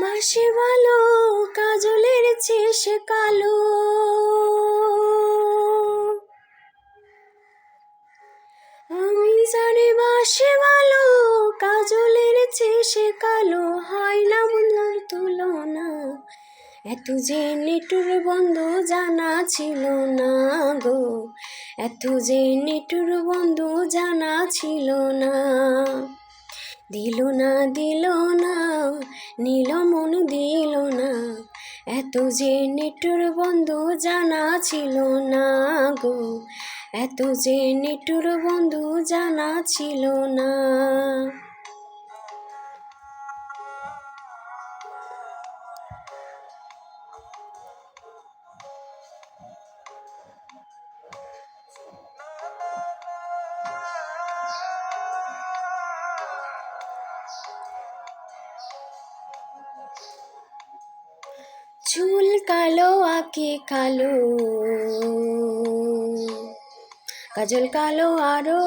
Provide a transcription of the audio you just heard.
মাসে ভালো কাজলের চেয়ে সে কালো, আমি জানি মাসে ভালো কাজলের চেয়ে সে কালো, হয় না বন্ধুর তুলনা। এত যে নিটুর বন্ধু জানা ছিল না গো, এত যে নিটুর বন্ধু জানা ছিল না। দিল না দিল না নীল মন দিল না, এত যে নিটুর বন্ধু জানা ছিল না গো, এত যে নিটুর বন্ধু জানা ছিল না। চুল কালো আঁকি কালো, কাজল কালো আরো,